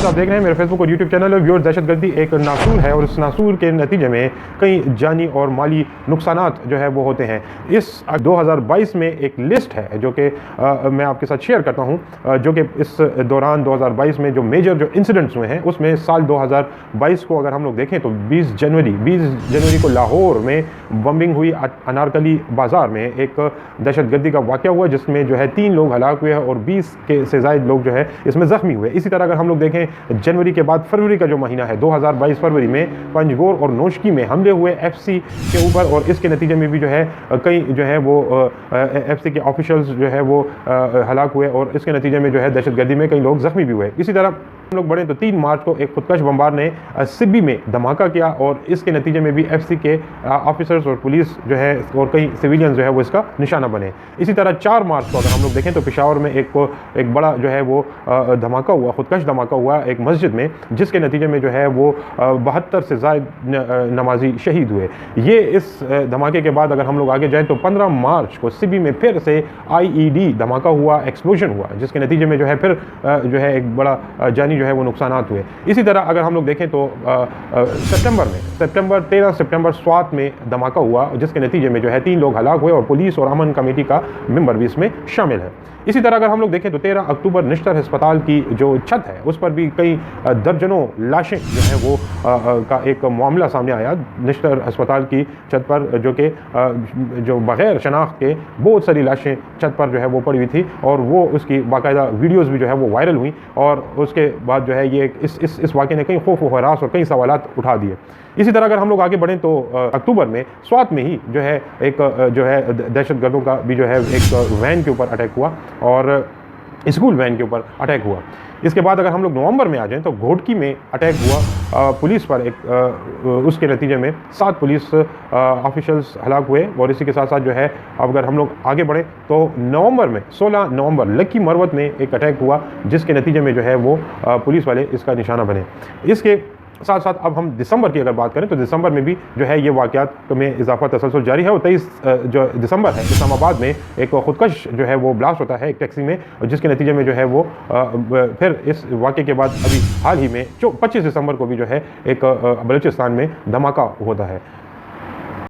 आप देख रहे हैं मेरे फेसबुक और यूट्यूब चैनल है। व्यूअर्स, दहशतगर्दी एक नासूर है और इस नासूर के नतीजे में कई जानी और माली नुकसानात जो है वो होते हैं। इस 2022 में एक लिस्ट है जो कि मैं आपके साथ शेयर करता हूं, जो कि इस दौरान 2022 में जो मेजर जो इंसिडेंट्स हुए हैं उसमें साल 2022 को अगर हम लोग देखें तो 20 जनवरी को लाहौर में बम्बिंग हुई। अनारकली बाज़ार में एक दहशतगर्दी का वाक़या हुआ जिसमें जो है 3 लोग हलाक हुए और 20 के से ज़ायद लोग जो है इसमें ज़ख्मी हुए। इसी तरह अगर हम लोग देखें जनवरी के बाद फरवरी का जो महीना है 2022 फरवरी में पंजगोर और नोशकी में हमले हुए एफसी के ऊपर, और इसके नतीजे में भी जो है कई जो है वो एफसी के ऑफिशियल्स जो है वो हलाक हुए और इसके नतीजे में जो है दहशतगर्दी में कई लोग ज़ख्मी भी हुए। इसी तरह हम लोग बढ़े तो 3 मार्च को एक खुदकश बमबार ने सिब्बी में धमाका किया और इसके नतीजे में भी एफसी के ऑफिसर्स और पुलिस जो है और कई सिविलियन जो है वो इसका निशाना बने। इसी तरह 4 मार्च को अगर हम लोग देखें तो पेशावर में एक बड़ा जो है वो धमाका हुआ, खुदकश धमाका हुआ एक मस्जिद में, जिसके नतीजे में जो है वो 72 से ज़ायद नमाजी शहीद हुए। ये इस धमाके के बाद अगर हम लोग आगे जाएँ तो 15 मार्च को सिब्बी में फिर से IED धमाका हुआ, एक्सप्लोजन हुआ, जिसके नतीजे में जो है फिर जो है एक बड़ा जानी जो है वो नुकसानात हुए। इसी तरह अगर हम लोग देखें तो सितंबर 13 सितंबर स्वात में धमाका हुआ, जिसके नतीजे में जो है 3 लोग हलाक हुए और पुलिस और अमन कमेटी का मेंबर भी इसमें शामिल है। इसी तरह अगर हम लोग देखें तो 13 अक्टूबर निश्तर अस्पताल की जो छत है उस पर भी कई दर्जनों लाशें जो हैं वो का एक मामला सामने आया। निश्तर अस्पताल की छत पर जो कि जो बग़ैर शनाख्त के बहुत सारी लाशें छत पर जो है वो पड़ी हुई थी और वो उसकी बाकायदा वीडियोज़ भी जो है वो वायरल हुई और उसके बाद जो है ये इस वाक़े ने कई खौफ व हरास और कई सवालात उठा दिए। इसी तरह अगर हम लोग आगे बढ़ें तो अक्टूबर में स्वात में ही जो है एक जो है दहशतगर्दों का भी जो है एक वैन के ऊपर अटैक हुआ और स्कूल वैन के ऊपर अटैक हुआ। इसके बाद अगर हम लोग नवंबर में आ जाएं तो घोटकी में अटैक हुआ पुलिस पर उसके नतीजे में 7 पुलिस ऑफिशियल्स हलाक हुए। और इसी के साथ साथ जो है अगर हम लोग आगे बढ़ें तो नवंबर में 16 नवंबर लक्की मरवत में एक अटैक हुआ, जिसके नतीजे में जो है वो पुलिस वाले इसका निशाना बने। इसके साथ साथ अब हम दिसंबर की अगर बात करें तो दिसंबर में भी जो है ये वाक़यात में इजाफा तसलसल जारी है। और 23 जो दिसंबर है इस्लामाबाद में एक खुदकश जो है वो ब्लास्ट होता है एक टैक्सी में, जिसके नतीजे में जो है वो फिर इस वाक़े के बाद अभी हाल ही में 25 दिसंबर को भी जो है एक बलूचिस्तान में धमाका होता है।